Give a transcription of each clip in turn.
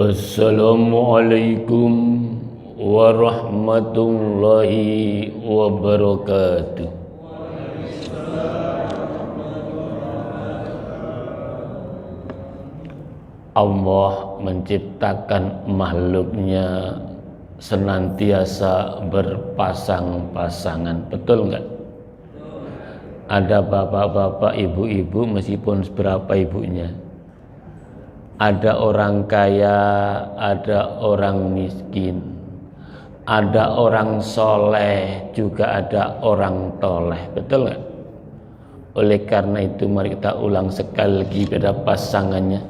Assalamualaikum warahmatullahi wabarakatuh. Allah menciptakan makhluknya senantiasa berpasang-pasangan, betul enggak? Ada bapak-bapak, ibu-ibu meskipun seberapa ibunya. Ada orang kaya, ada orang miskin, ada orang soleh, juga ada orang toleh, betul nggak? Oleh karena itu mari kita ulang sekali lagi pada pasangannya.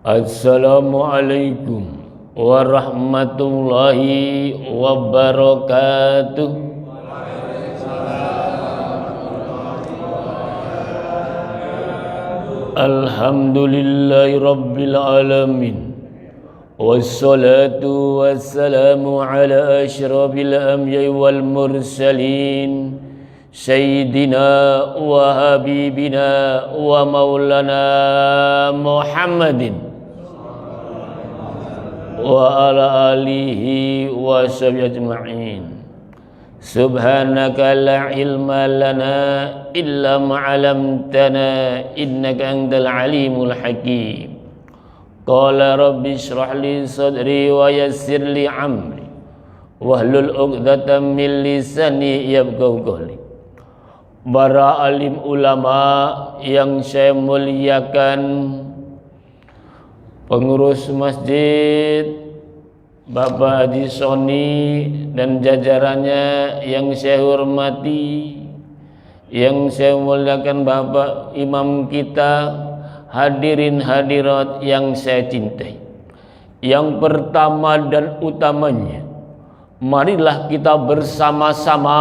Assalamualaikum warahmatullahi wabarakatuh. Alhamdulillahi rabbil alamin. Wassalatu wassalamu ala asyrafil anbiya'i wal mursalin Sayyidina wa habibina wa maulana Muhammadin wa ala alihi wa sahbihi ajma'in. Subhanaka la ilma lana illa ma'alamtana innaka antal alimul hakim. Qala rabbi shrah li sadri wa yassir li amri wahlul 'uqdatam min lisani yafqahu qawli. Para alim ulama yang saya muliakan, pengurus masjid Bapak Haji Soni dan jajarannya yang saya hormati, yang saya muliakan Bapak Imam kita, hadirin hadirat yang saya cintai. Yang pertama dan utamanya, marilah kita bersama-sama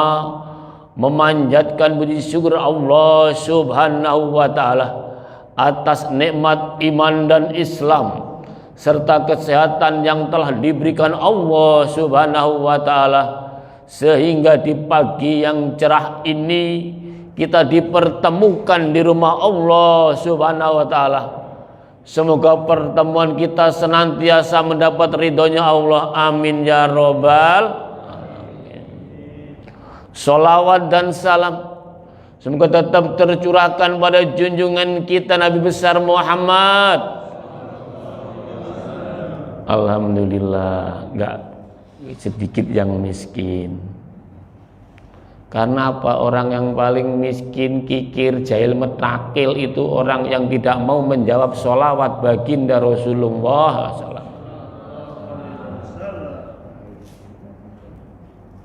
memanjatkan puji syukur Allah Subhanahu wa taala atas nikmat iman dan Islam serta kesehatan yang telah diberikan Allah Subhanahu wa taala, sehingga di pagi yang cerah ini kita dipertemukan di rumah Allah Subhanahu wa taala. Semoga pertemuan kita senantiasa mendapat ridhonya Allah, amin ya robbal alamin. Sholawat dan salam semoga tetap tercurahkan pada junjungan kita Nabi besar Muhammad. Alhamdulillah, enggak sedikit yang miskin. Karena apa? Orang yang paling miskin, kikir, jahil, metakil itu orang yang tidak mau menjawab sholawat baginda Rasulullah SAW.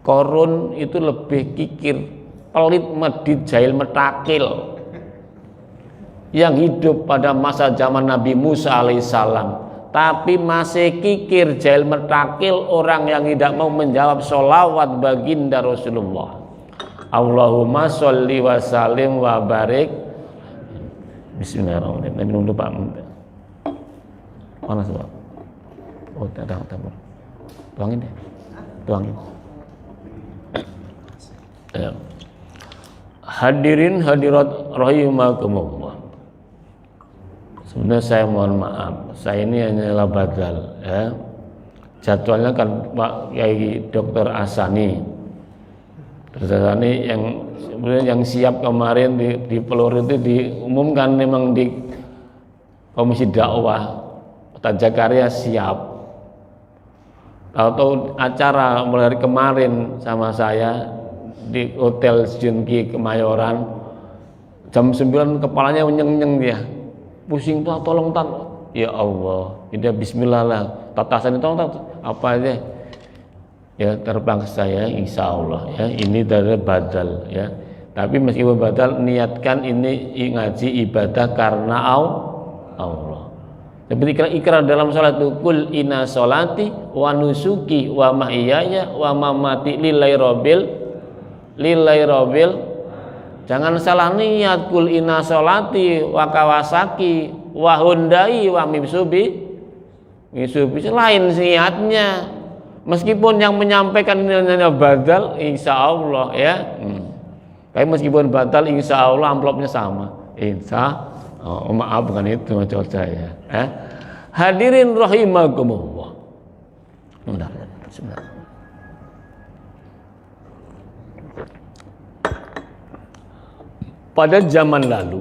Korun itu lebih kikir, pelit, medit, jahil, metakil, yang hidup pada masa zaman Nabi Musa alaihissalam, tapi masih kikir, jahil, metakil, orang yang tidak mau menjawab sholawat baginda Rasulullah. Allahumma sholli wa sallim wa barik. Bismillahirrahmanirrahim. Minum dulu Pak. Panas Pak. Oh, ada tabur. Tuangin deh. Tuangin. Ya. Hadirin hadirat rahimakumullah. Sebenarnya saya mohon maaf, saya ini hanyalah badal, ya. Jadwalnya kan Pak Kiai Dr. Asani. Dr. Asani yang sebenarnya yang siap kemarin di Pelur itu diumumkan memang di Komisi Dakwah Kota Jakarta siap. Tahu-tahu acara mulai dari kemarin sama saya di Hotel Junki Kemayoran jam 9 kepalanya menyeng-nyeng dia. Pusing tuh, tolong tak, ya Allah, tidak bismillah lah, tatasan itu apa aja, ya terbang ke saya, insya Allah, ya ini dari badal, ya. Tapi meskipun badal, niatkan ini ngaji ibadah karena Allah. Seperti ikrar dalam salat itu, kul inna sholati wa nusuki wa mahyaya wa mamati lillahi rabbil. Jangan salah niat, kul inna sholati wa Kawasaki wa Hyundai wa Mitsubishi lain niatnya. Meskipun yang menyampaikan ini hanya badal, insya Allah, ya. Tapi meskipun badal, insya Allah amplopnya sama. Insya Allah, maaf bukan itu maksud saya. Hadirin rahimakumullah. Sebentar. Pada zaman lalu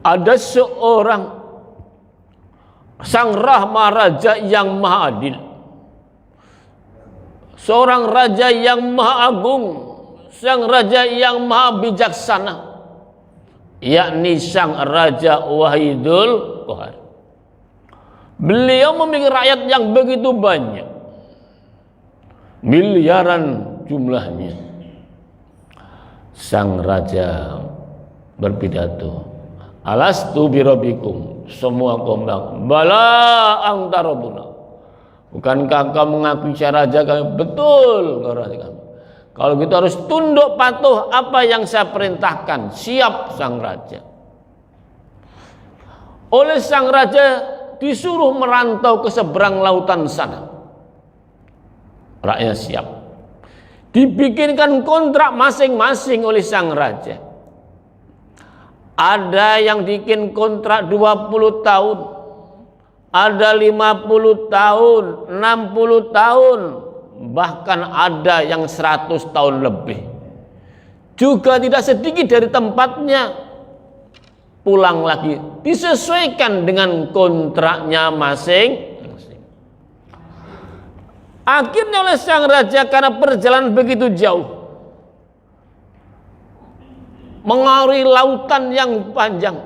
ada seorang sang Rahma Raja yang maha adil, seorang raja yang maha agung, sang raja yang maha bijaksana, yakni sang Raja Wahidul Qahar. Beliau memiliki rakyat yang begitu banyak, miliaran jumlahnya. Sang raja berpidato, alastu birabbikum. Semua kompak, bala anta rabbuna. Bukankah kamu mengaku saya raja kami? Betul, kau raja kami. Kalau gitu harus tunduk patuh apa yang saya perintahkan. Siap sang raja. Oleh sang raja disuruh merantau ke seberang lautan sana. Rakyat siap. Dibikinkan kontrak masing-masing oleh sang raja. Ada yang bikin kontrak 20 tahun, ada 50 tahun, 60 tahun, bahkan ada yang 100 tahun lebih. Juga tidak sedikit dari tempatnya pulang lagi, disesuaikan dengan kontraknya masing-masing. Akhirnya oleh sang raja karena perjalanan begitu jauh, mengarungi lautan yang panjang,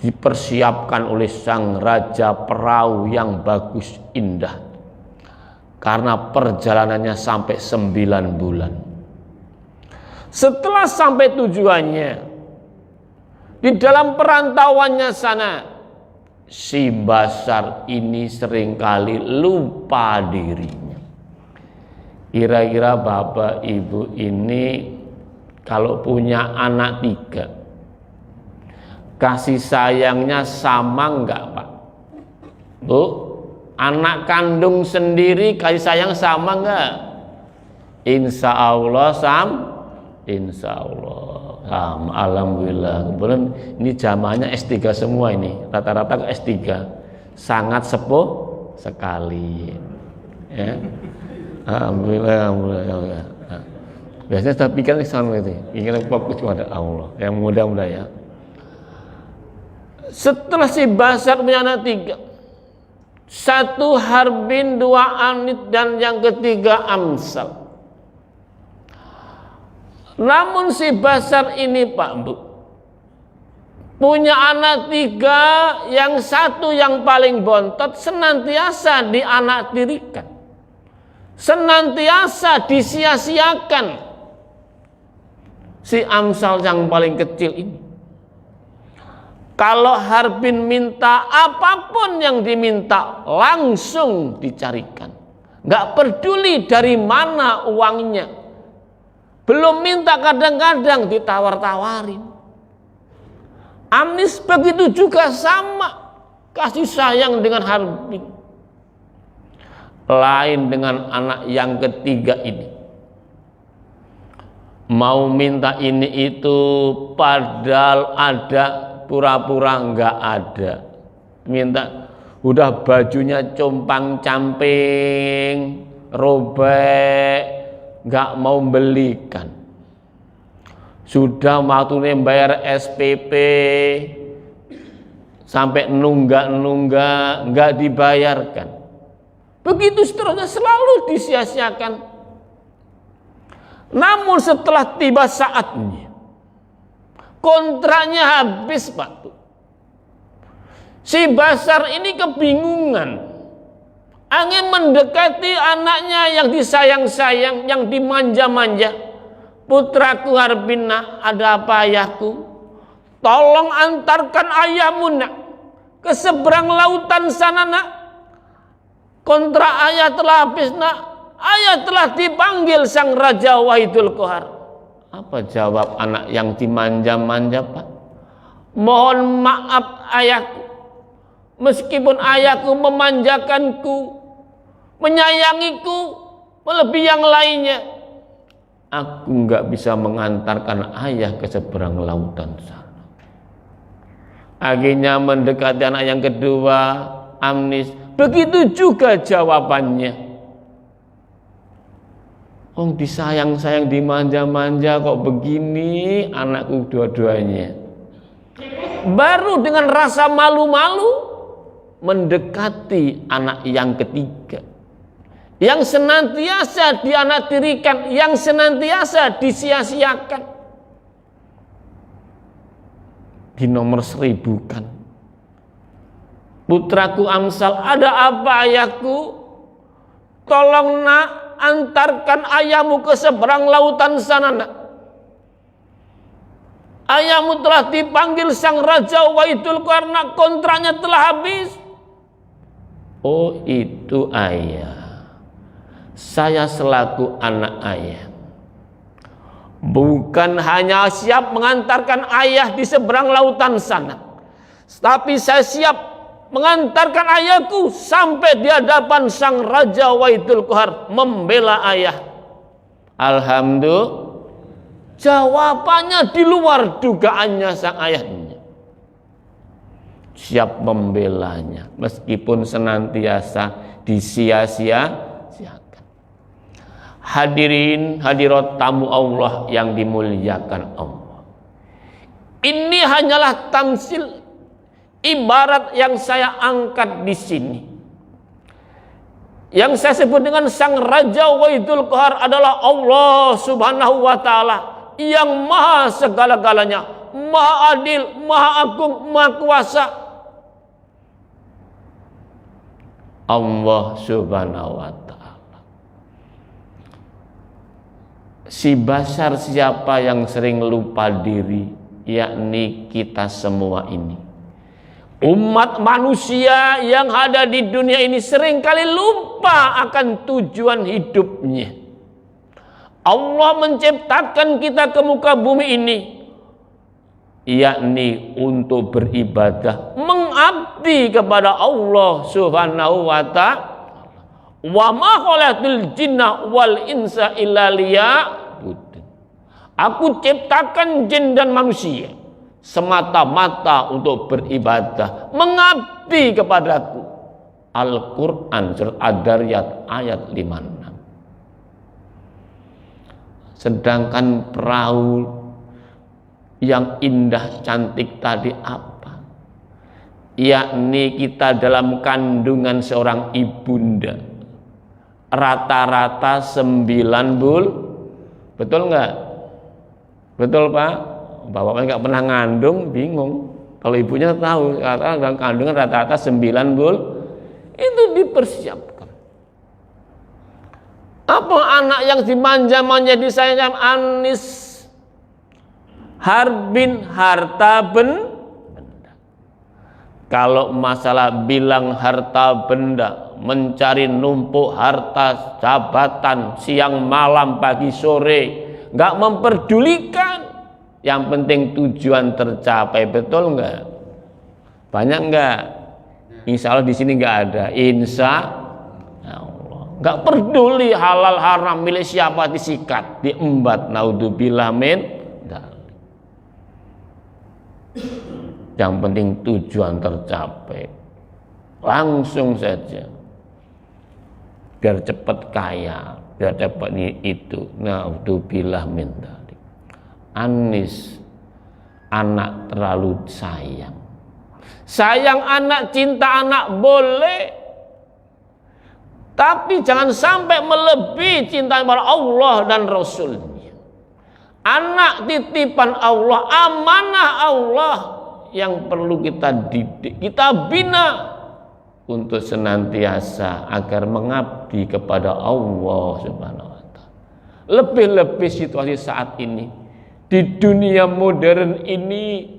dipersiapkan oleh sang raja perahu yang bagus indah, karena perjalanannya sampai 9 bulan. Setelah sampai tujuannya, di dalam perantauannya sana, si Basar ini seringkali lupa dirinya. Kira-kira bapak ibu ini kalau punya anak 3, kasih sayangnya sama enggak Pak? Bu, anak kandung sendiri kasih sayang sama enggak? Insya Allah insya Allah sama. Alhamdulillah. Kemudian ini jamaahnya S3 semua ini, rata-rata S3, sangat sepuh sekali. Ya. Alhamdulillah. Biasanya saya pikir sama itu, ingin fokus kepada Allah. Yang mudah-mudahan ya. Setelah si Basar punya anak 3, 1 Harbin, 2 Anit, dan yang ketiga Amsal. Namun si Basar ini Pak Bu punya anak 3, yang 1 yang paling bontot senantiasa dianaktirikan, senantiasa disia-siakan. Si Amsal yang paling kecil ini, kalau Harbin minta apapun yang diminta langsung dicarikan, nggak peduli dari mana uangnya. Belum minta kadang-kadang ditawar-tawarin. Amis begitu juga sama kasih sayang dengan Harbin. Lain dengan anak yang ketiga ini, mau minta ini itu padahal ada, pura-pura nggak ada. Minta udah bajunya compang-camping, robek, nggak mau belikan. Sudah waktunya bayar SPP sampai nunggak nggak dibayarkan. Begitu seterusnya, selalu disia-siakan. Namun setelah tiba saatnya, kontraknya habis Pak. Si Basar ini kebingungan, ingin mendekati anaknya yang disayang-sayang, yang dimanja-manja. Putraku Harbina, ada apa ayahku? Tolong antarkan ayahmu nak ke seberang lautan sana nak. Kontrak ayah telah habis nak. Ayah telah dipanggil sang Raja Wahidul Qahar. Apa jawab anak yang dimanja-manja Pak? Mohon maaf ayahku, meskipun ayahku memanjakanku, menyayangiku melebihi yang lainnya, aku nggak bisa mengantarkan ayah ke seberang lautan sana. akhirnya mendekati anak yang kedua, amnis. Begitu juga jawabannya. Oh, disayang-sayang, dimanja-manja kok begini anakku dua-duanya. Baru dengan rasa malu-malu mendekati anak yang ketiga, yang senantiasa dianaktirikan, yang senantiasa disia-siakan, di nomor 1000 kan. Putraku Amsal, ada apa ayahku? Tolong nak, antarkan ayahmu ke seberang lautan sana nak. Ayahmu telah dipanggil sang raja Waidul karena kontraknya telah habis. Oh, itu ayah. Saya selaku anak ayah bukan hanya siap mengantarkan ayah di seberang lautan sana, tapi saya siap mengantarkan ayahku sampai di hadapan sang raja Waidul Qahar membela ayah. Alhamdulillah, jawabannya di luar dugaannya sang ayahnya. Siap membelanya meskipun senantiasa disia-siakan. Hadirin hadirat tamu Allah yang dimuliakan Allah. Ini hanyalah tamsil, ibarat yang saya angkat di sini. Yang saya sebut dengan sang raja Waidul Qahar adalah Allah Subhanahu wa taala yang maha segala-galanya, maha adil, maha agung, maha kuasa. Allah Subhanahu wa ta'ala. Si basar siapa yang sering lupa diri, yakni kita semua ini. Umat manusia yang ada di dunia ini seringkali lupa akan tujuan hidupnya. Allah menciptakan kita ke muka bumi ini, yakni untuk beribadah, mengabdi kepada Allah Subhanahu wa ta'ala. Wa ma khalaqtul jinna wal insa illa liya'budun. Aku ciptakan jin dan manusia semata-mata untuk beribadah, mengabdi kepadaku. Al-Quran surat Ad-Dariyat ayat 56. Sedangkan perahu yang indah cantik tadi apa? Yakni kita dalam kandungan seorang ibunda, rata-rata 9 bulan. Betul nggak? Betul Pak? Bapaknya nggak pernah ngandung, bingung. Kalau ibunya tahu, dalam kandungan rata-rata 9 bulan. Itu dipersiapkan. Apa anak yang dimanja-manja disayangkan? Anis, harbin, harta benda. Kalau masalah bilang harta benda, mencari numpuk harta, jabatan, siang malam pagi sore, nggak memperdulikan. Yang penting tujuan tercapai, betul nggak? Banyak nggak? Insya Allah di sini nggak ada. Insya Allah, nggak peduli halal haram milik siapa disikat, diembat. Naudzubillah min dzalik. Yang penting tujuan tercapai, langsung saja, biar cepat kaya, biar cepat itu. Naudzubillah min dzalik. Anis, anak terlalu sayang. Sayang anak, cinta anak boleh, tapi jangan sampai melebihi cinta kepada Allah dan Rasulnya. Anak titipan Allah, amanah Allah yang perlu kita didik, kita bina untuk senantiasa agar mengabdi kepada Allah Subhanahu wa ta'ala. Lebih-lebih situasi saat ini di dunia modern ini,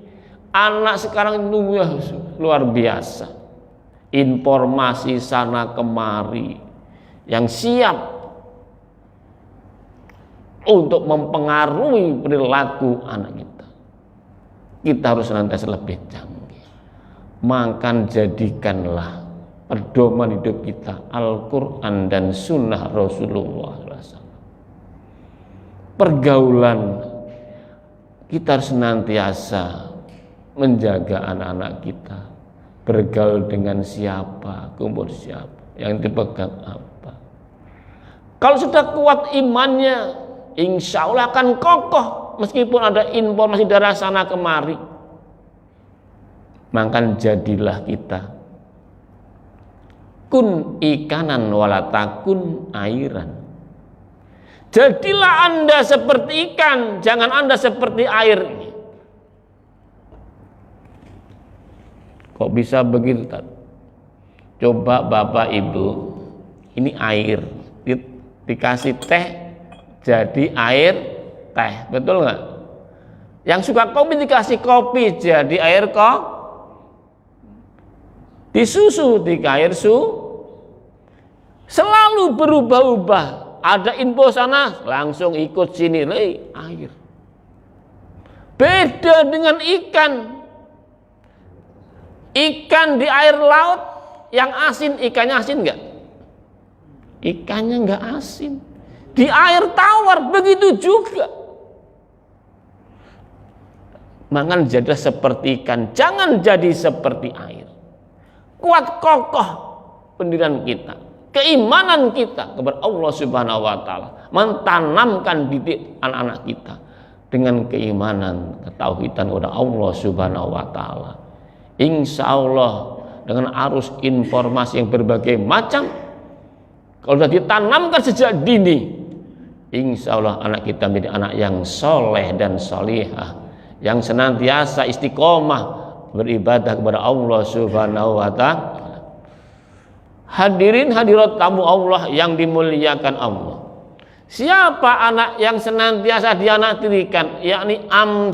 anak sekarang itu luar biasa. Informasi sana kemari yang siap untuk mempengaruhi perilaku anak kita. Kita harus senantiasa lebih canggih. Maka jadikanlah pedoman hidup kita Al-Quran dan Sunnah Rasulullah SAW. Pergaulan kita harus senantiasa menjaga anak-anak kita, bergaul dengan siapa, kumpul siapa, yang dipegang apa. Kalau sudah kuat imannya, insya Allah akan kokoh meskipun ada informasi dari sana kemari. Maka jadilah kita kun ikanan walatakun airan. Jadilah Anda seperti ikan, jangan Anda seperti air. Kok bisa begitu? Coba Bapak Ibu, ini air, dikasih teh jadi air teh, betul nggak? Yang suka kopi dikasih kopi jadi air kok, disusu di air selalu berubah-ubah. Ada info sana langsung ikut sini, air. Beda dengan ikan. Ikan di air laut yang asin, ikannya asin enggak? Ikannya enggak asin. Di air tawar begitu juga. Maka jadilah seperti ikan, jangan jadi seperti air. Kuat kokoh pendirian kita, keimanan kita kepada Allah Subhanahu wa taala, mentanamkan didik anak-anak kita dengan keimanan, ketauhidan kepada Allah Subhanahu wa taala. Insya Allah dengan arus informasi yang berbagai macam, kalau sudah ditanamkan sejak dini, insya Allah anak kita menjadi anak yang soleh dan solihah, yang senantiasa istiqomah beribadah kepada Allah Subhanahu wa ta'ala. Hadirin hadirat tamu Allah yang dimuliakan Allah, siapa anak yang senantiasa dianaktirikan, yakni amal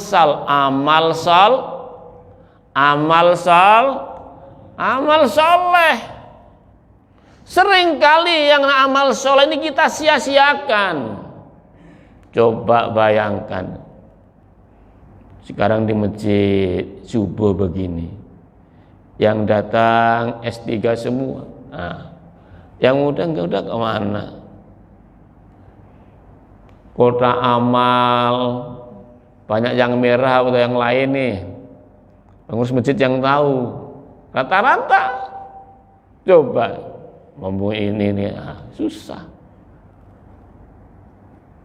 soleh. Seringkali yang amal soleh ini kita sia-siakan. Coba bayangkan sekarang di masjid subuh begini, yang datang S3 semua, yang udah kemana? Kota amal banyak yang merah atau yang lain nih, pengurus masjid yang tahu. Rata-rata coba membuat ini nih, susah.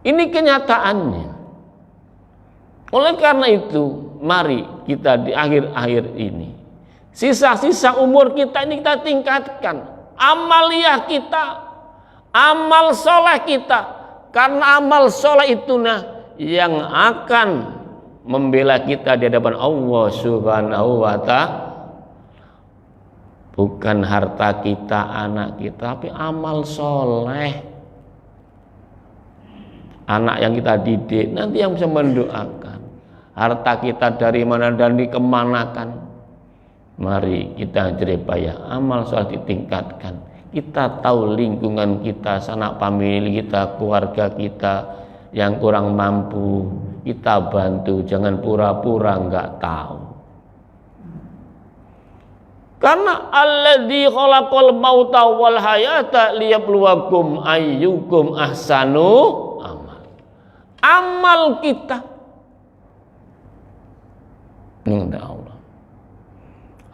Ini kenyataannya. Oleh karena itu, mari kita di akhir-akhir ini, sisa-sisa umur kita ini kita tingkatkan amaliyah kita, amal soleh kita, karena amal soleh itu yang akan membela kita di hadapan Allah Subhanahu wa ta'ala. Bukan harta kita, anak kita, tapi amal soleh. Anak yang kita didik nanti yang bisa mendoakan. Harta kita dari mana dan dikemanakan. Mari kita jeripaya amal soleh ditingkatkan. Kita tahu lingkungan kita, sanak famili kita, keluarga kita yang kurang mampu, kita bantu, jangan pura-pura enggak tahu. Karena alladzi khalaqal mauta wal hayata liyabluwakum ayyukum ahsanu amal. Amal kita dengan Allah.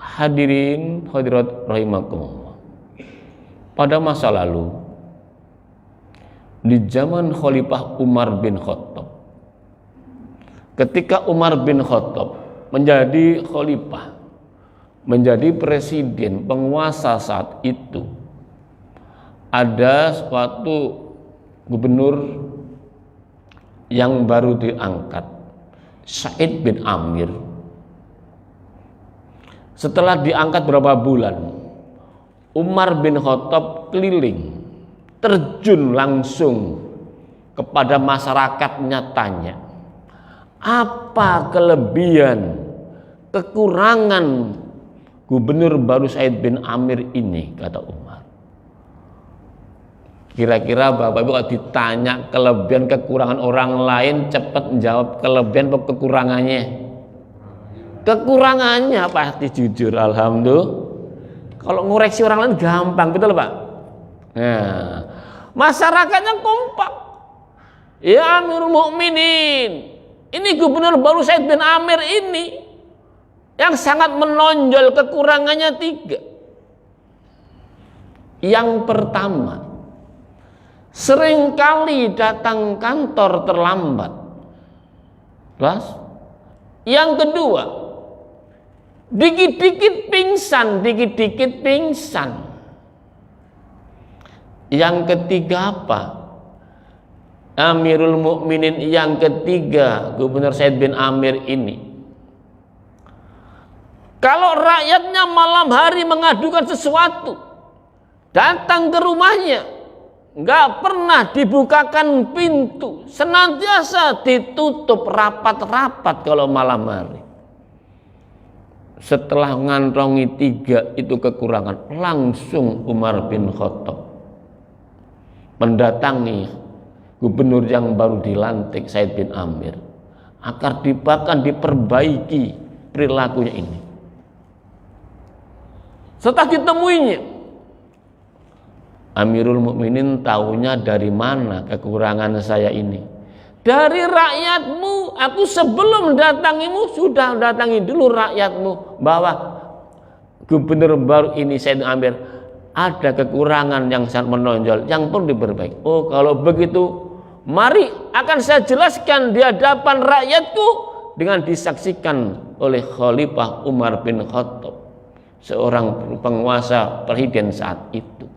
Hadirin hadirat rahimakumullah. Pada masa lalu, di zaman Khalifah Umar bin Khattab, ketika Umar bin Khattab menjadi khalifah, menjadi presiden, penguasa saat itu, ada suatu gubernur yang baru diangkat, Sa'id bin Amir. Setelah diangkat berapa bulan, Umar bin Khattab keliling, terjun langsung kepada masyarakatnya, tanya, apa kelebihan, kekurangan gubernur baru Sa'id bin Amir ini, kata Umar. Kira-kira Bapak Ibu kalau ditanya kelebihan kekurangan orang lain, cepat menjawab kelebihan atau kekurangannya? Kekurangannya pasti jujur, alhamdulillah. Kalau ngoreksi orang lain gampang, betul Pak? Nah, masyarakatnya kompak. Ya Amirul Mukminin, ini gubernur baru Sa'id bin Amir ini yang sangat menonjol kekurangannya 3. Yang pertama, seringkali datang kantor terlambat. Jelas? Yang kedua, dikit-dikit pingsan. Yang ketiga apa? Amirul Mukminin yang ketiga, Gubernur Said bin Amir ini, kalau rakyatnya malam hari mengadukan sesuatu, datang ke rumahnya, nggak pernah dibukakan pintu, senantiasa ditutup rapat-rapat kalau malam hari. Setelah ngantongi 3 itu kekurangan, langsung Umar bin Khattab mendatangi gubernur yang baru dilantik Said bin Amir agar diperbaiki perilakunya ini. Setelah ditemuinya, Amirul Mukminin tahunya dari mana kekurangan saya ini? Dari rakyatmu. Aku sebelum datangimu sudah datangi dulu rakyatmu bahwa gubernur baru ini Said bin Amir ada kekurangan yang sangat menonjol yang perlu diperbaiki. Oh, kalau begitu mari akan saya jelaskan di hadapan rakyatku dengan disaksikan oleh Khalifah Umar bin Khattab, seorang penguasa presiden saat itu.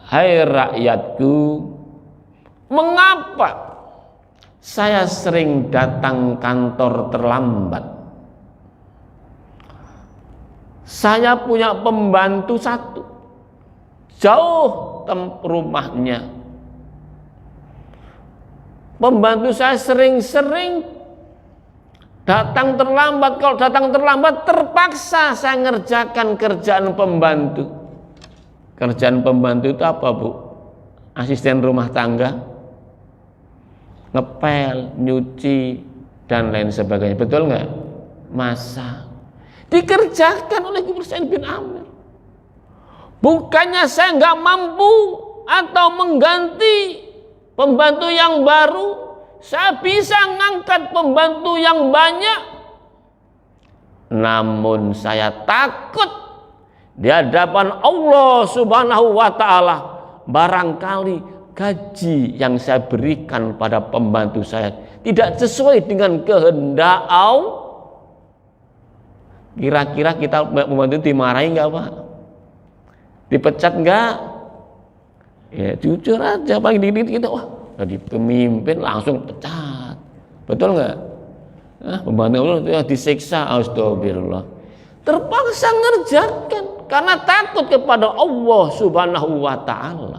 Hai rakyatku, mengapa saya sering datang kantor terlambat? Saya punya pembantu 1, jauh rumahnya. Pembantu saya sering-sering datang terlambat. Kalau datang terlambat, terpaksa saya ngerjakan kerjaan pembantu. Kerjaan pembantu itu apa, Bu? Asisten rumah tangga, ngepel, nyuci, dan lain sebagainya. Betul nggak? Masak. Dikerjakan oleh Gubernur Said bin Amir. Bukannya saya nggak mampu atau mengganti pembantu yang baru, saya bisa ngangkat pembantu yang banyak. Namun saya takut di hadapan Allah Subhanahu wa Ta'ala, barangkali gaji yang saya berikan pada pembantu saya tidak sesuai dengan kehendak Allah. Kira-kira kita membantu dimarahi nggak, Pak? Dipecat nggak? Ya jujur aja, paling dikit kita, wah jadi pemimpin langsung pecat. Betul nggak? Nah, pembantu Allah disiksa, astagfirullah. Terpaksa ngerjakan karena takut kepada Allah Subhanahu wa Ta'ala.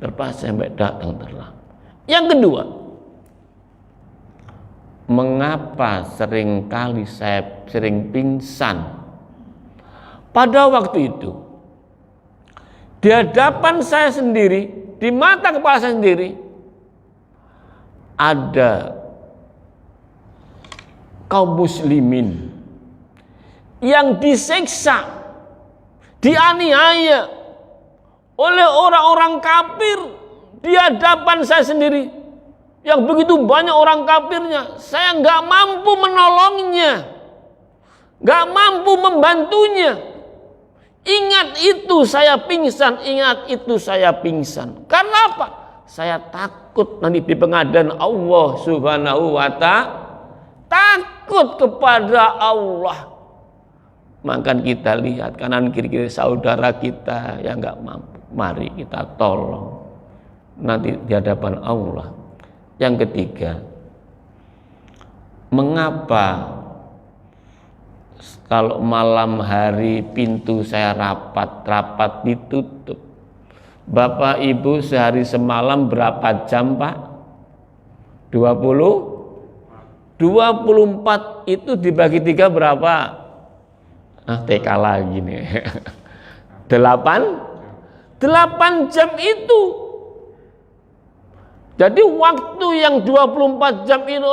Terpaksa sampai datang terlambat. Yang kedua, mengapa seringkali saya sering pingsan? Pada waktu itu, di hadapan saya sendiri, di mata kepala saya sendiri, ada kaum muslimin yang disiksa, dianiaya oleh orang-orang kafir di hadapan saya sendiri. Yang begitu banyak orang kafirnya, saya nggak mampu menolongnya, nggak mampu membantunya. Ingat itu saya pingsan, ingat itu saya pingsan. Karena apa? Saya takut nanti di pengadilan Allah Subhanahu wa Ta'ala, takut kepada Allah. Maka kita lihat kanan kiri saudara kita yang nggak mampu, mari kita tolong nanti di hadapan Allah. Yang ketiga, mengapa kalau malam hari pintu saya rapat ditutup? Bapak Ibu sehari semalam berapa jam, Pak? 20? 24 itu dibagi 3 berapa? TK lagi nih. 8 jam itu. Jadi waktu yang 24 jam ini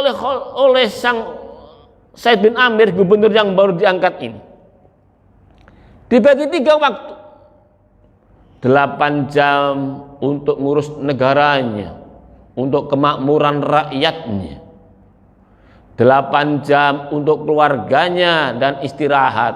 oleh sang Said bin Amir, gubernur yang baru diangkat ini, dibagi 3 waktu. 8 jam untuk ngurus negaranya, untuk kemakmuran rakyatnya. 8 jam untuk keluarganya dan istirahat.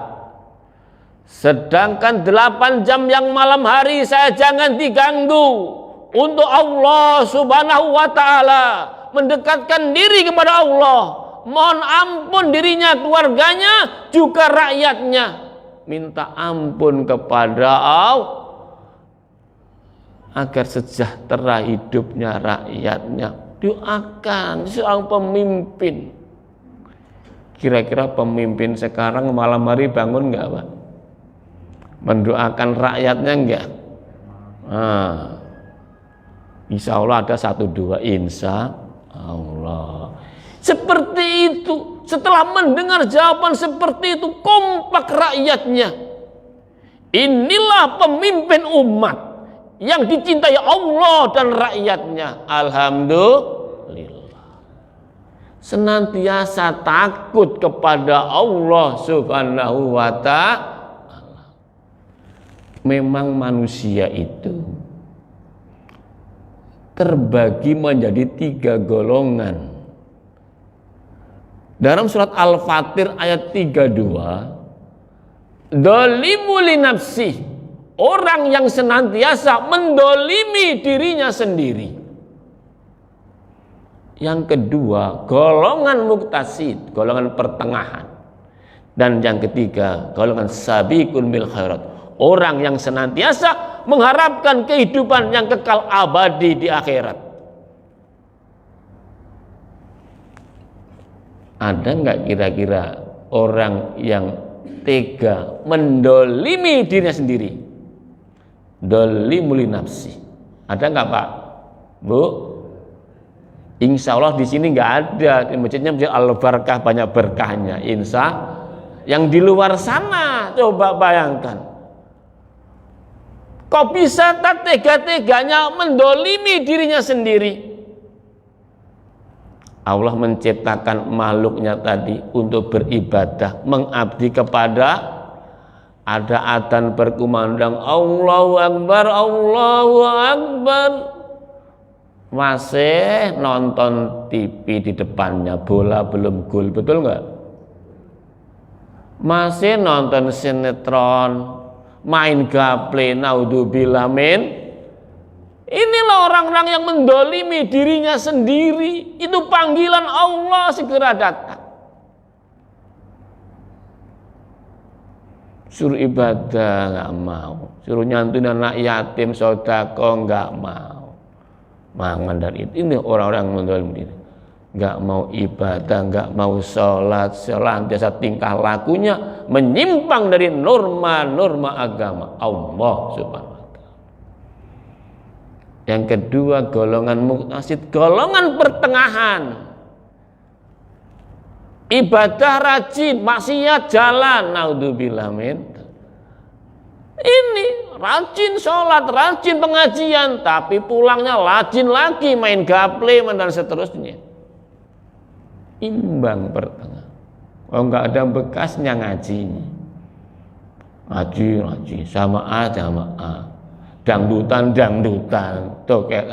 Sedangkan 8 jam yang malam hari saya jangan diganggu untuk Allah Subhanahu wa ta'ala, mendekatkan diri kepada Allah, mohon ampun dirinya, keluarganya, juga rakyatnya, minta ampun kepada Allah agar sejahtera hidupnya rakyatnya. Doakan seorang pemimpin. Kira-kira pemimpin sekarang malam hari bangun enggak, Pak? Mendoakan rakyatnya enggak? Insya Allah ada 1-2, insya Allah. Seperti itu. Setelah mendengar jawaban seperti itu, kompak rakyatnya. Inilah pemimpin umat yang dicintai Allah dan rakyatnya. Alhamdulillah. Senantiasa takut kepada Allah Subhanahu wa ta'ala. Memang manusia itu terbagi menjadi 3 golongan. Dalam surat Al-Fatir ayat 32, dolimu li nafsih, orang yang senantiasa mendolimi dirinya sendiri. Yang kedua, golongan muktasid, golongan pertengahan. Dan yang ketiga, golongan sabiqun bil khairat, orang yang senantiasa mengharapkan kehidupan yang kekal abadi di akhirat. Ada nggak kira-kira orang yang tega mendolimi dirinya sendiri? Dolimuli nafsi. Ada nggak, Pak? Bu? Insya Allah di sini nggak ada. Di masjidnya masjid Al-Barakah, banyak berkahnya. Insya. Yang di luar sana, coba bayangkan. Kok bisa tak tega-teganya mendolimi dirinya sendiri? Allah menciptakan makhluknya tadi untuk beribadah, mengabdi kepada, ada adzan berkumandang Allahu Akbar, Allahu Akbar, masih nonton TV di depannya, bola belum gol, betul nggak? Masih nonton sinetron, main gaple, naudzubillah min. Inilah orang-orang yang mendolimi dirinya sendiri. Itu panggilan Allah segera datang. Suruh ibadah nggak mau, suruh nyantuin anak yatim, sodako nggak mau. Mangan dari itu. Ini orang-orang yang mendolimi diri. Nggak mau ibadah, nggak mau sholat, senantiasa tingkah lakunya menyimpang dari norma-norma agama Allah Subhanahu. Yang kedua, golongan muktasid, golongan pertengahan. Ibadah rajin, maksiat jalan, naudzubillah min. Ini rajin sholat, rajin pengajian, tapi pulangnya rajin lagi main gaple dan seterusnya. Imbang pertengah. Oh, enggak ada bekasnya ngajinya. Ngaji sama A, dangdutan, toket,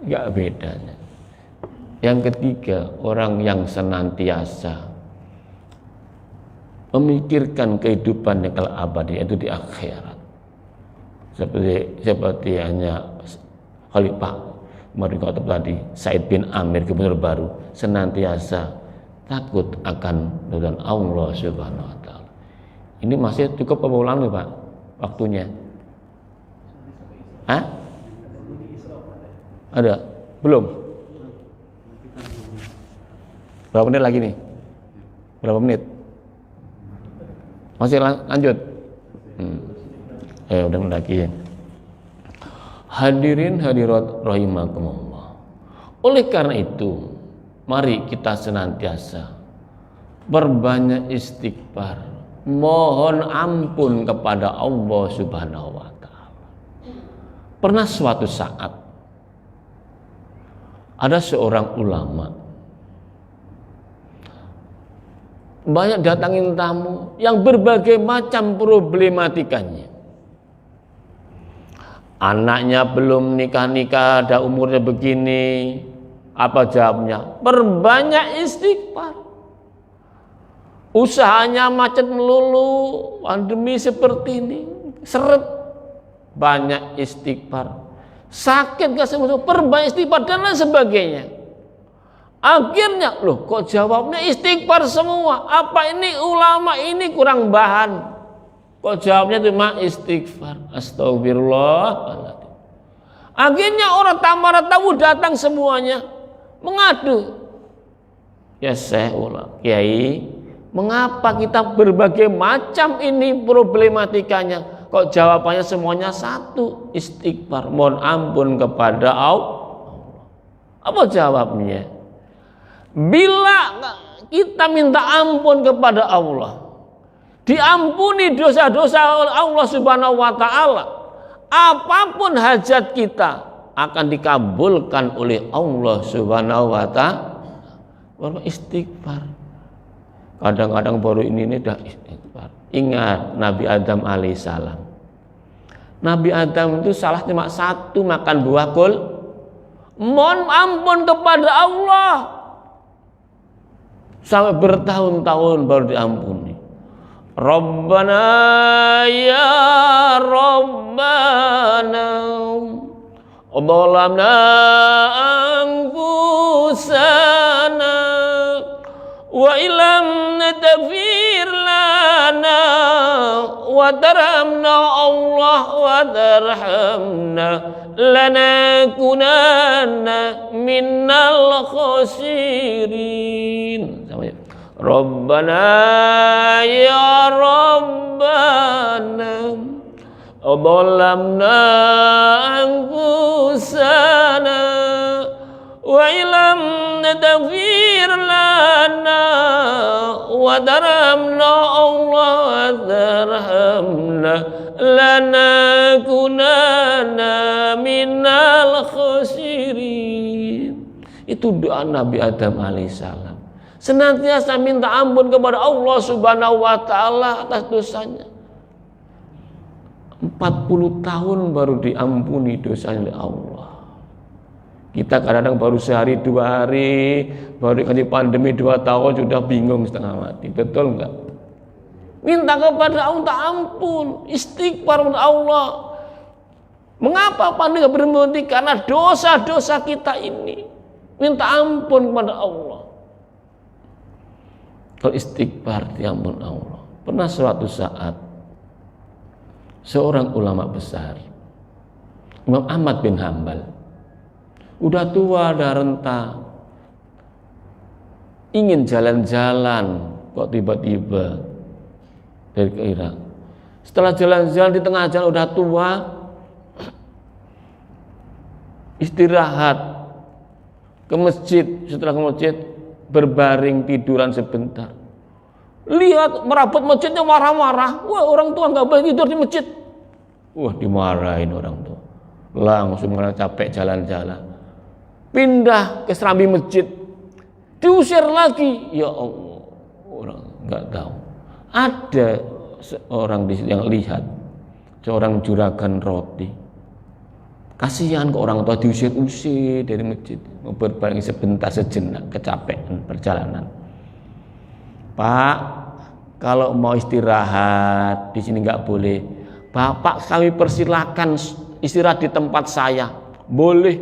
enggak bedanya. Yang ketiga, orang yang senantiasa memikirkan kehidupan yang kekal abadi, itu di akhirat. Seperti hanya Khalifah Umar bin Khattab tadi, Said bin Amir, gubernur baru, senantiasa takut akan Tuhan Allah Subhanahu wa ta'ala. Ini masih cukup apa ulang nih, Pak? Waktunya? Hah? Ada? Belum? Berapa menit lagi nih? Berapa menit? Masih lanjut? Udah lagi. Hadirin hadirat rahimakumullah. Oleh karena itu, mari kita senantiasa berbanyak istighfar, mohon ampun kepada Allah Subhanahu wa ta'ala. Pernah suatu saat ada seorang ulama banyak datangin tamu yang berbagai macam problematikanya. Anaknya belum nikah-nikah, ada umurnya begini, Apa jawabnya? Perbanyak istighfar. Usahanya macet melulu, pandemi seperti ini, seret, banyak istighfar. Sakit gak sembuh, perbanyak istighfar dan lain sebagainya. Akhirnya, loh kok jawabnya istighfar semua? Apa ini ulama ini kurang bahan? Kok jawabnya cuma istighfar? Astagfirullah. Akhirnya orang tamara tahu datang semuanya mengadu. Ya Syekh Kiai, mengapa kita berbagai macam ini problematikanya? Kok jawabannya semuanya satu, istighfar, mohon ampun kepada Allah. Apa jawabnya? Bila kita minta ampun kepada Allah, diampuni dosa-dosa oleh Allah Subhanahu wa taala, apapun hajat kita akan dikabulkan oleh Allah Subhanahu wa taala. Baru istighfar. Kadang-kadang baru ini dah istighfar. Ingat Nabi Adam alaihissalam. Nabi Adam itu salah cuma satu, makan buah kul. Mohon ampun kepada Allah. Sampai bertahun-tahun baru diampuni. Rabbana ya Rabbana Dhalamna anfusana wa illam taghfir lana wa tarhamna Allah wa tarhamna lanakunanna minnal khasirin. Rabbana ya Rabbana dhalamna anfusana wa illam taghfir lana wa tarhamna Allah wa tarhamna lanakunanna minal khasirin. Itu doa Nabi Adam alaihissalam. Senantiasa minta ampun kepada Allah Subhanahu wa taala atas dosanya. 40 tahun baru diampuni dosanya oleh Allah. Kita kadang-kadang baru sehari 2 hari, baru dikasih pandemi 2 tahun sudah bingung setengah mati. Betul enggak? Minta kepada Allah minta ampun, istighfar kepada Allah. Mengapa pandemi berhenti? Karena dosa-dosa kita ini. Minta ampun kepada Allah. Kalau istighfar diampun Allah. Pernah suatu saat seorang ulama besar, Imam Ahmad bin Hanbal, udah tua, udah renta, ingin jalan-jalan, kok tiba-tiba dari ke Irak. Setelah jalan-jalan di tengah jalan udah tua, istirahat ke masjid. Setelah ke masjid berbaring tiduran sebentar, lihat merabot masjidnya, marah-marah. Wah, orang tua nggak boleh tidur di masjid. Wah, dimarahin orang tua. Langsung karena capek jalan-jalan, pindah ke serambi masjid, diusir lagi. Ya Allah, orang nggak tahu. Ada seorang di situ yang lihat seorang juragan roti. Kasihan ke orang tua diusir-usir dari masjid, mau berbaring sebentar sejenak, kecapean perjalanan. Pak, kalau mau istirahat di sini nggak boleh. Bapak, kami persilakan istirahat di tempat saya. Boleh.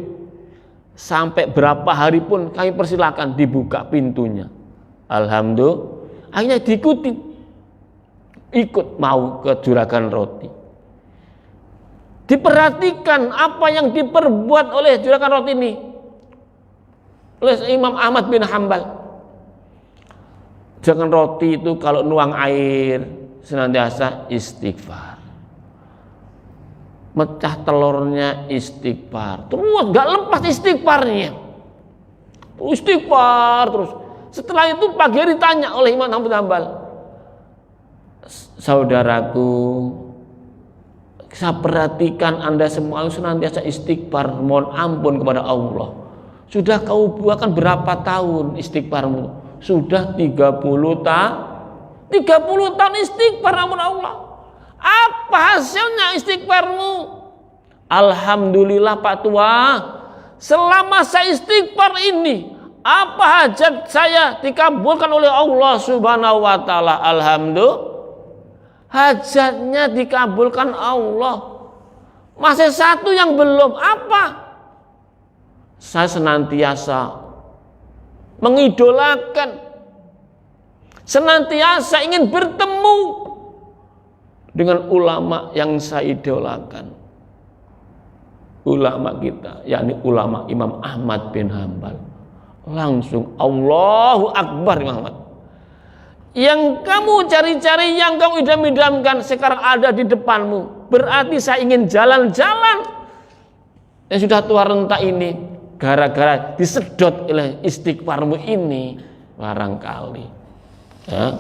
Sampai berapa hari pun kami persilakan, dibuka pintunya. Alhamdulillah. Akhirnya diikuti. Ikut mau ke juragan roti. Diperhatikan apa yang diperbuat oleh juragan roti ini, oleh Imam Ahmad bin Hanbal. Juragan roti itu kalau nuang air senantiasa istighfar, mecah telurnya istighfar, terus gak lepas istighfarnya, istighfar terus. Setelah itu pagi hari ditanya oleh Imam Ahmad bin Hanbal, saudaraku, saya perhatikan Anda semua senantiasa istighfar, mohon ampun kepada Allah. Sudah kau buatkan berapa tahun istighfarmu? Sudah 30 tahun. 30 tahun istighfar ampun Allah. Apa hasilnya istighfarmu? Alhamdulillah Pak Tua, selama saya istighfar ini, apa hajat saya dikabulkan oleh Allah Subhanahu wa taala? Alhamdulillah, hajatnya dikabulkan Allah. Masih satu yang belum, apa? Saya senantiasa mengidolakan, senantiasa ingin bertemu dengan ulama yang saya idolakan. Ulama kita, yakni ulama Imam Ahmad bin Hambal. Langsung Allahu Akbar Imam Ahmad. Yang kamu cari-cari, yang kamu idam-idamkan sekarang ada di depanmu. Berarti saya ingin jalan-jalan yang sudah tua renta ini gara-gara disedot oleh istighfarmu ini barangkali. Ya.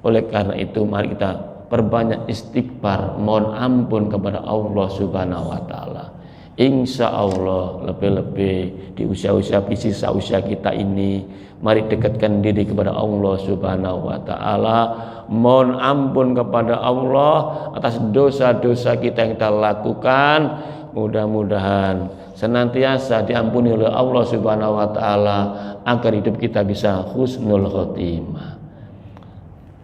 Oleh karena itu mari kita perbanyak istighfar, mohon ampun kepada Allah Subhanahu wa taala. Insya Allah lebih-lebih di usia-usia sisa usia kita ini, mari dekatkan diri kepada Allah Subhanahu wa taala. Mohon ampun kepada Allah atas dosa-dosa kita yang kita lakukan. Mudah-mudahan senantiasa diampuni oleh Allah Subhanahu wa taala agar hidup kita bisa husnul khotimah.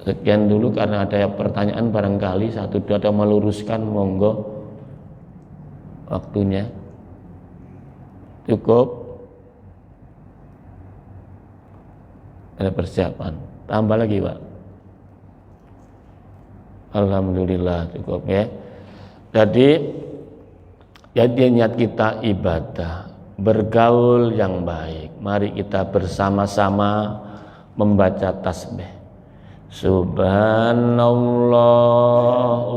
Sekian dulu, karena ada pertanyaan barangkali satu dua ada meluruskan, monggo. Waktunya cukup, ada persiapan, tambah lagi Pak? Alhamdulillah cukup ya. Jadi niat kita ibadah, bergaul yang baik. Mari kita bersama-sama membaca tasbih. Subhanallah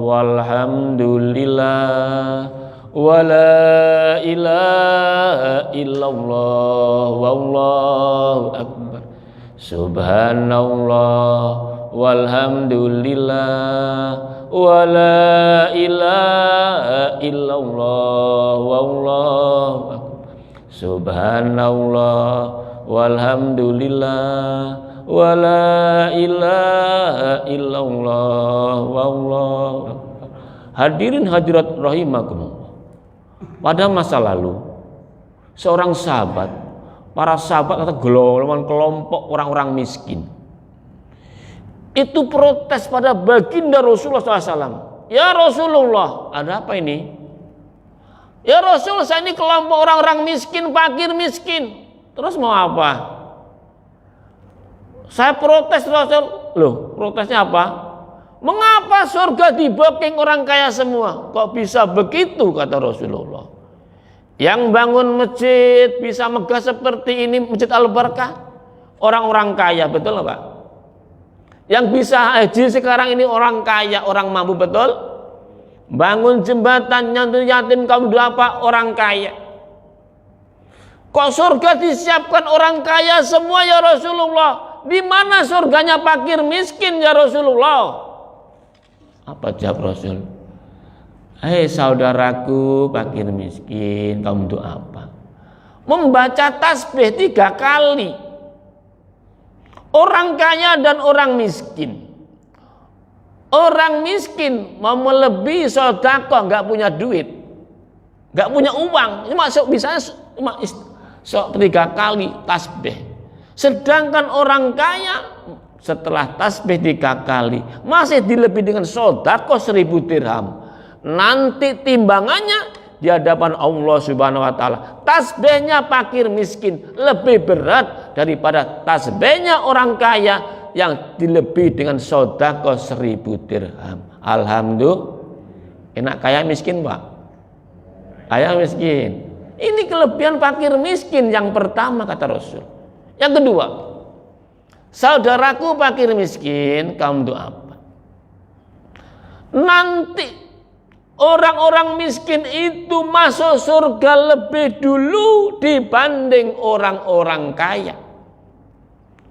walhamdulillah wala ilaha illallah wallahu akbar. Subhanallah walhamdulillah wala ilaha illallah wallahu akbar. Subhanallah walhamdulillah wala ilaha illallah wallahu akbar. Hadirin hadirat rahimakumullah. Pada masa lalu, seorang sahabat, para sahabat atau golongan kelompok orang-orang miskin, itu protes pada baginda Rasulullah SAW. Ya Rasulullah, ada apa ini? Ya Rasul, saya ini kelompok orang-orang miskin, fakir miskin. Terus mau apa? Saya protes Rasul. Loh, protesnya apa? Mengapa surga di-booking orang kaya semua? Kok bisa begitu, kata Rasulullah. Yang bangun masjid bisa megah seperti ini, Masjid Al-Barkah, orang-orang kaya, betul Pak? Yang bisa haji sekarang ini orang kaya, orang mampu, betul? Bangun jembatan, nyantun yatim, kaum duafa, orang kaya. Kok surga disiapkan orang kaya semua ya Rasulullah? Di mana surganya fakir miskin ya Rasulullah? Apa jawab Rasul? Hei saudaraku fakir miskin, kamu untuk apa? Membaca tasbih 3 kali. Orang kaya dan orang miskin. Orang miskin mau melebihi sedekah, nggak punya duit, nggak punya uang, cuma bisa cuma 3 kali tasbih. Sedangkan orang kaya setelah tasbih 3 kali masih dilebih dengan sedekah 1000 dirham. Nanti timbangannya di hadapan Allah Subhanahu wa taala, tasbihnya fakir miskin lebih berat daripada tasbihnya orang kaya yang dilebih dengan sedekah 1000 dirham. Alhamdulillah. Enak kaya miskin, Pak? Kaya miskin. Ini kelebihan fakir miskin yang pertama, kata Rasul. Yang kedua, saudaraku fakir miskin, kamu untuk apa? Nanti orang-orang miskin itu masuk surga lebih dulu dibanding orang-orang kaya.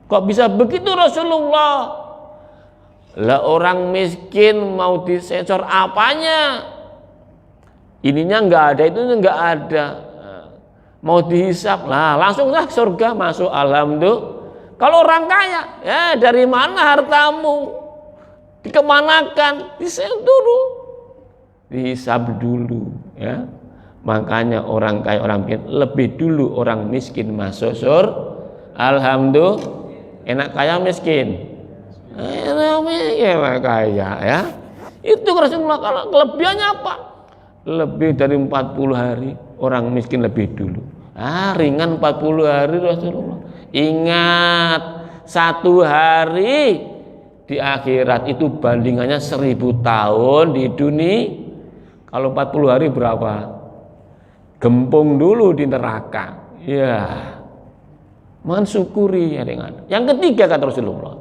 Kok bisa begitu Rasulullah? Lah orang miskin mau disensor apanya? Ininya nggak ada, itunya nggak ada. Mau dihisap, lah langsung lah surga masuk, alhamdulillah. Kalau orang kaya, ya dari mana hartamu? Dikemanakan? Dihisap dulu, ya. Makanya orang kaya orang miskin lebih dulu orang miskin masuk surga. Alhamdulillah, enak kaya miskin. Enak kaya ya. Itu Rasulullah. Kalau kelebihannya apa? Lebih dari 40 hari orang miskin lebih dulu. Ringan 40 hari Rasulullah. Ingat, 1 hari di akhirat itu bandingannya 1000 tahun di dunia. Kalau 40 hari berapa? Gempung dulu di neraka. Ya, mensyukuri ya dengan. Yang ketiga kata Rasulullah,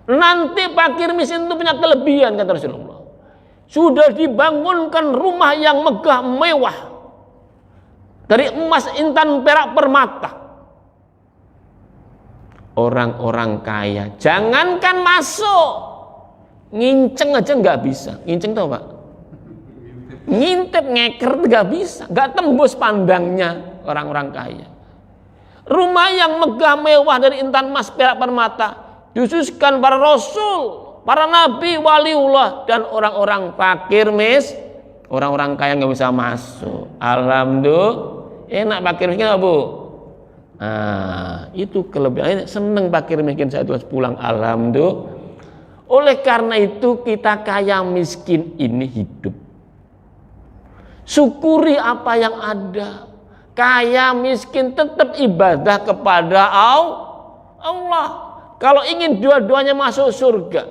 nanti fakir miskin itu punya kelebihan kata Rasulullah. Sudah dibangunkan rumah yang megah mewah dari emas, intan, perak, permata. Orang-orang kaya jangankan masuk, nginceng aja nggak bisa. Nginceng tau Pak? Ngintip, ngeker nggak bisa, nggak tembus pandangnya orang-orang kaya. Rumah yang megah mewah dari intan, emas, perak, permata dikhususkan para rasul, para nabi, waliullah, dan orang-orang fakir orang-orang kaya nggak bisa masuk. Alhamdulillah, enak fakir miskin nggak Bu? Itu kelebihan. Seneng fakir miskin saya terus pulang. Alhamdulillah. Oleh karena itu kita kaya miskin ini hidup. Syukuri apa yang ada. Kaya miskin tetap ibadah kepada Allah. Kalau ingin dua-duanya masuk surga,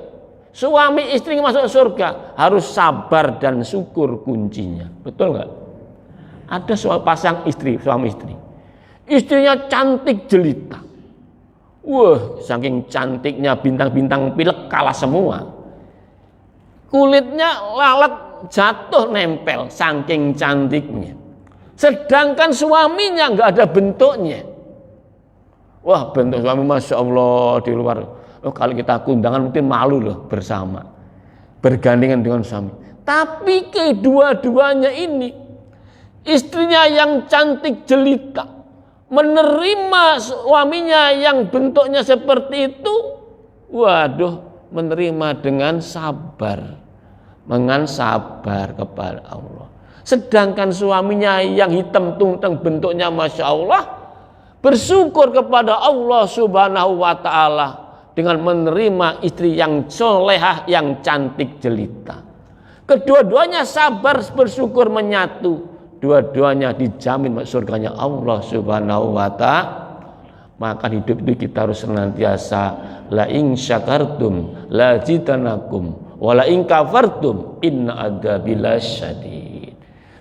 suami istri masuk surga, harus sabar dan syukur kuncinya. Betul nggak? Ada pasang suami istri. Istrinya cantik jelita. Wah, saking cantiknya bintang-bintang pilek kalah semua. Kulitnya lalat jatuh nempel saking cantiknya. Sedangkan suaminya nggak ada bentuknya. Wah, bentuk suami Masya Allah di luar. Kalau kita kundangan mungkin malu loh bersama, bergandengan dengan suami. Tapi kedua-duanya ini, istrinya yang cantik jelita menerima suaminya yang bentuknya seperti itu, waduh, menerima dengan sabar. Dengan sabar kepada Allah. Sedangkan suaminya yang hitam tungteng bentuknya Masya Allah, bersyukur kepada Allah Subhanahu wa ta'ala dengan menerima istri yang solehah, yang cantik jelita. Kedua-duanya sabar, bersyukur, menyatu. Dua-duanya dijamin surganya Allah Subhanahu wa ta'ala. Maka hidup itu kita harus senantiasa la in syakartum la zidanakum wala in kafartum inna adzabi lasyadid.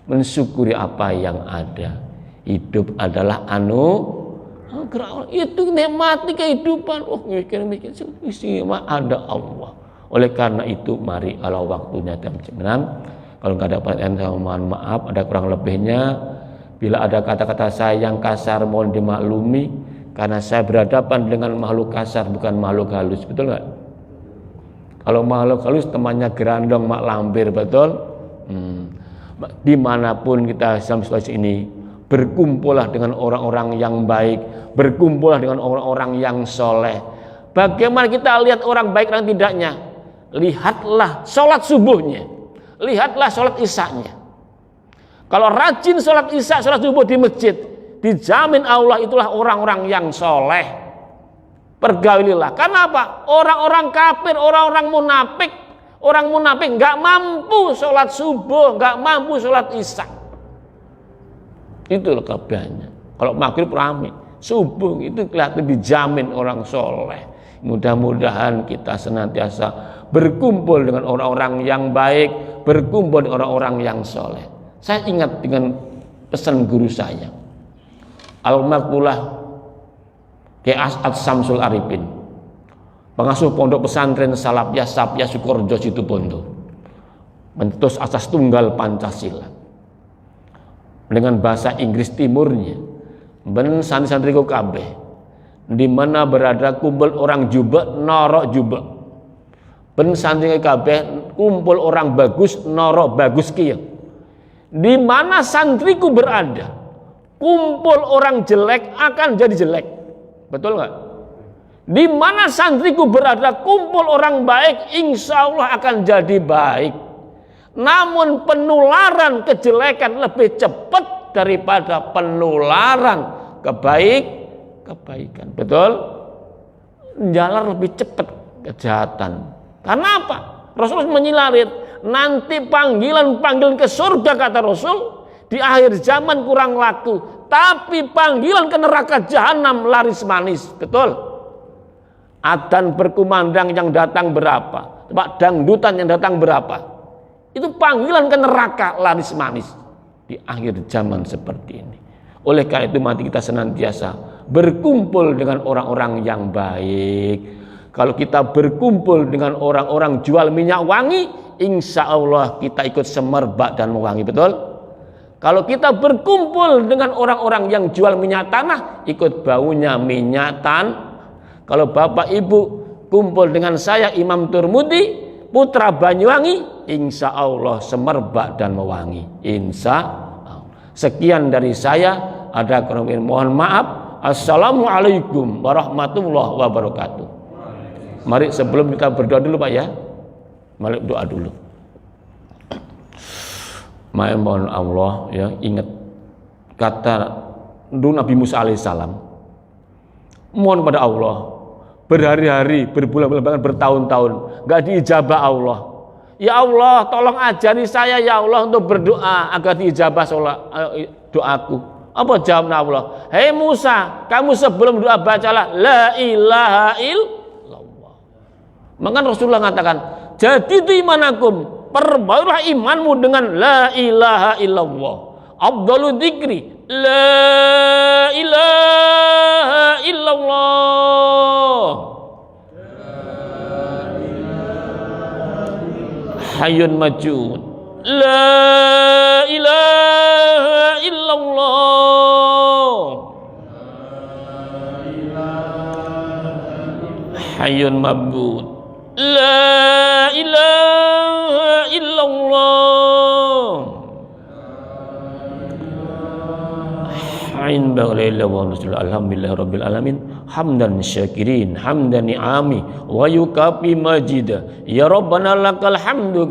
Mensyukuri apa yang ada. Hidup adalah itu nikmati kehidupan. Mikir-mikir ada Allah. Oleh karena itu mari kalau waktunya jam-jam. Kalau nggak ada pertanyaan saya mohon maaf, ada kurang lebihnya. Bila ada kata-kata saya yang kasar mohon dimaklumi, karena saya berhadapan dengan makhluk kasar bukan makhluk halus. Betul nggak? Kalau makhluk halus temannya gerandong, mak lampir, betul? Dimanapun kita dalam situasi ini, berkumpullah dengan orang-orang yang baik, berkumpullah dengan orang-orang yang soleh. Bagaimana kita lihat orang baik dan tidaknya? Lihatlah sholat subuhnya, lihatlah sholat isyanya. Kalau rajin sholat isya, sholat subuh di masjid, dijamin Allah itulah orang-orang yang soleh. Pergaulilah. Kenapa? Orang-orang kafir, orang-orang munafik nggak mampu sholat subuh, nggak mampu sholat isya. Itu kelebihannya. Kalau maghrib ramai, subuh itu kelihatan dijamin orang soleh. Mudah-mudahan kita senantiasa berkumpul dengan orang-orang yang baik, berkumpul dengan orang-orang yang soleh. Saya ingat dengan pesan guru saya, Al-Maqbulah Ki As'ad Samsul Arifin, pengasuh pondok pesantren Salafiyah Sapya Sukorejo Situbondo, mencetus asas tunggal Pancasila dengan bahasa Inggris timurnya, ben santri-santriku kabeh di mana berada kumpul orang jubek norok jubek, ben santri kabeh kumpul orang bagus norok bagus kia. Di mana santriku berada kumpul orang jelek akan jadi jelek. Betul nggak? Di mana santriku berada kumpul orang baik, insya Allah akan jadi baik. Namun penularan kejelekan lebih cepat daripada penularan kebaikan. Betul? Jalan lebih cepat kejahatan. Karena apa? Rasul menyilarit, nanti panggilan ke surga kata Rasul di akhir zaman kurang laku, tapi panggilan ke neraka jahanam laris manis. Betul? Adzan berkumandang yang datang berapa? Coba dangdutan yang datang berapa? Itu panggilan ke neraka laris manis di akhir zaman seperti ini. Oleh karena itu mari kita senantiasa berkumpul dengan orang-orang yang baik. Kalau kita berkumpul dengan orang-orang jual minyak wangi, insya Allah kita ikut semerbak dan mewangi. Betul? Kalau kita berkumpul dengan orang-orang yang jual minyak tanah, ikut baunya minyak tanah. Kalau bapak ibu kumpul dengan saya Imam Turmudi, putra Banyuwangi, insya Allah semerbak dan mewangi. Insya Allah. Sekian dari saya. Ada kurang mohon maaf. Assalamualaikum warahmatullahi wabarakatuh. Mari sebelum kita berdoa dulu Pak ya. Mari doa dulu. Mari mohon Allah ya, ingat kata dulu Nabi Musa alaihissalam. Mohon pada Allah. Berhari-hari, berbulan-bulan, bahkan bertahun-tahun gak diijabah Allah. Ya Allah, tolong ajari saya ya Allah untuk berdoa agar diijabah doaku. Apa jawabnya Allah? Hei Musa, kamu sebelum doa bacalah la ilaha illallah. Maka Rasulullah mengatakan, jadi itu imanakum, perbaikilah imanmu dengan la ilaha illallah. Afdhalu dzikri la ilaha illallah. Hayyun majud la ilaha illallah. Hayyun mabud la ilaha illallah. Alhamdulillah rabbil alamin hamdan syakirin hamdan ni'ami wa yukafi majida ya rabbana lakal hamdu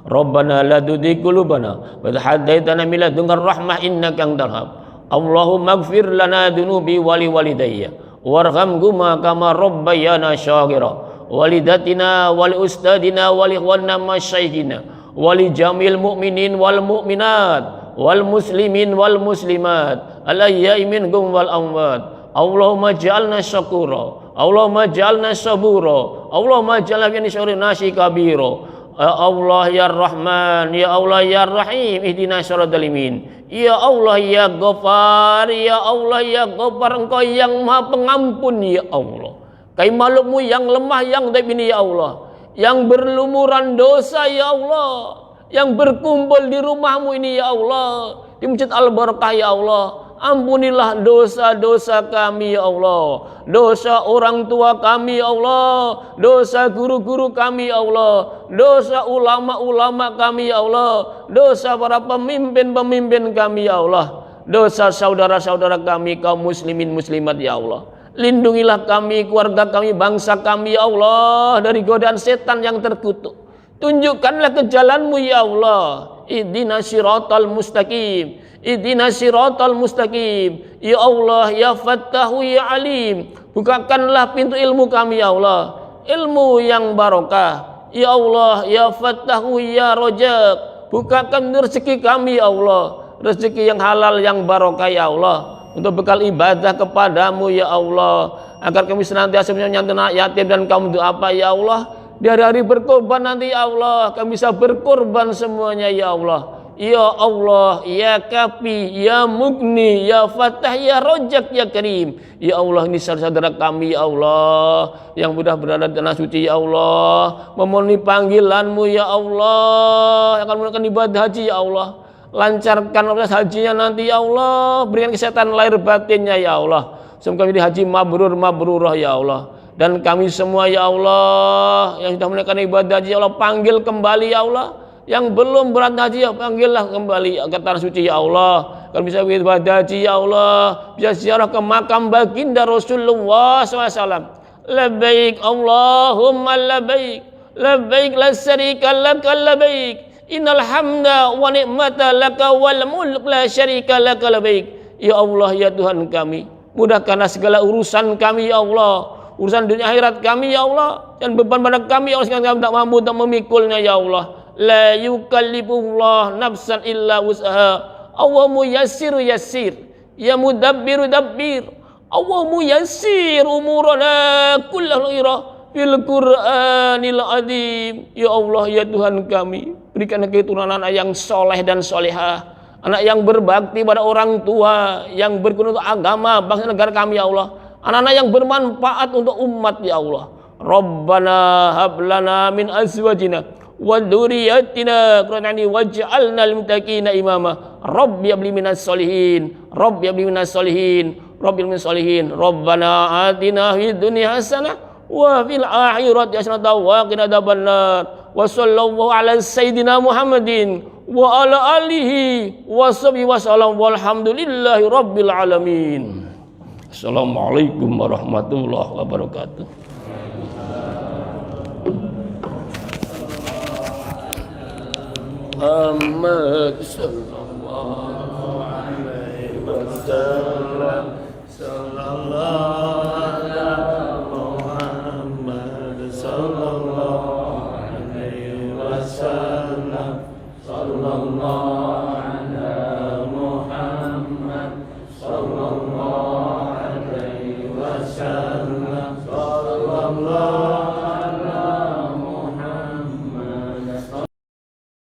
rabbana la tudzi qulubana wa hadaitana min ladunka rahmah innaka antal wahhab. Allahumma ighfir lana dhunubi wa li walidayya warhamhuma kama rabbayana shaghira walidatina wal ustadina wal ikhwanina masyaykhina wali jamil mu'minin wal mu'minat wal muslimin wal muslimat alayya'i minhum wal amwat. Allahumma ja'alna syakura, Allahumma ja'alna sabura, Allahumma ja'alna fi syurri nasi kabira. Ya Allah ya Rahman, ya Allah ya Rahim, ihdinas siratal mustaqim. Ya Allah ya Ghaffar, ya Allah ya Ghaffar, Engkau yang Maha Pengampun ya Allah. Kai makhlukmu yang lemah yang dhaif ini ya Allah, yang berlumuran dosa ya Allah, yang berkumpul di rumahmu ini ya Allah, di Masjid Al-Barakah ya Allah. Ampunilah dosa-dosa kami ya Allah, dosa orang tua kami ya Allah, dosa guru-guru kami ya Allah, dosa ulama-ulama kami ya Allah, dosa para pemimpin-pemimpin kami ya Allah, dosa saudara-saudara kami kaum muslimin muslimat ya Allah. Lindungilah kami, keluarga kami, bangsa kami ya Allah dari godaan setan yang terkutuk. Tunjukkanlah ke jalanmu ya Allah. Ihdinas siratal mustaqim, ihdinas siratal mustaqim. Ya Allah ya Fattahu ya Alim, bukakanlah pintu ilmu kami ya Allah, ilmu yang barokah. Ya Allah ya Fattahu ya Rajab, bukakan rezeki kami ya Allah, rezeki yang halal yang barokah ya Allah, untuk bekal ibadah kepadamu ya Allah, agar kami senantiasa menyantuni anak yatim dan kaum duafa ya Allah. Di hari-hari berkorban nanti ya Allah, kami bisa berkorban semuanya ya Allah. Ya Allah, ya Kafi, ya Mugni, ya Fatah, ya Rojak, ya Karim. Ya Allah, ini saudara-saudara kami ya Allah, yang mudah berada di tanah suci ya Allah, memenuhi panggilanmu ya Allah, yang akan melakukan ibadah haji ya Allah. Lancarkan proses hajinya nanti ya Allah, berikan kesehatan lahir batinnya ya Allah. Semoga menjadi haji mabrurah ya Allah. Dan kami semua ya Allah yang sudah melakukan ibadah haji ya Allah, panggil kembali ya Allah. Yang belum berangkat haji ya panggillah kembali ke tanah suci ya Allah, kalau bisa beribadah haji ya Allah, bisa ziarah ke makam baginda Rasulullah SAW. Labbaik Allahumma labbaik, labbaik la syarika lak labbaik, Innal hamda wa ni'mata laka wal mulk la syarika laka labbaik. Ya Allah, ya Tuhan kami, mudahkanlah segala urusan kami ya Allah, urusan dunia akhirat kami ya Allah, dan beban pada kami ya Allah, sehingga kami tak mampu untuk memikulnya ya Allah. La yukallifullah nafsan illa wus'aha. Allahumma yassir yassir, ya mudabbiru dabbir. Allahumma yassir umurana kullaha fil Qur'anil Azim. Ya Allah, ya Tuhan kami, berikan keturunan anak yang soleh dan solehah, anak yang berbakti pada orang tua, yang berguna untuk agama, bangsa negara kami ya Allah, anak-anak yang bermanfaat untuk umat ya Allah. Rabbana hablana min azwajina wa dzurriyyatina qurrata a'yun waj'alna lil muttaqina imama. Rabbi habli minas solihin, Rabbi habli minas solihin, Rabbi habli minas solihin. Rabbana atina fid dunya hasanah wa fil akhirati hasanatan wa qina adzabannar. Wa sallallahu ala sayyidina Muhammadin wa ala alihi wa sahbihi wasallam walhamdulillahi rabbil alamin. Assalamualaikum warahmatullahi wabarakatuh. Muhammad sallallahu alaihi wasallam.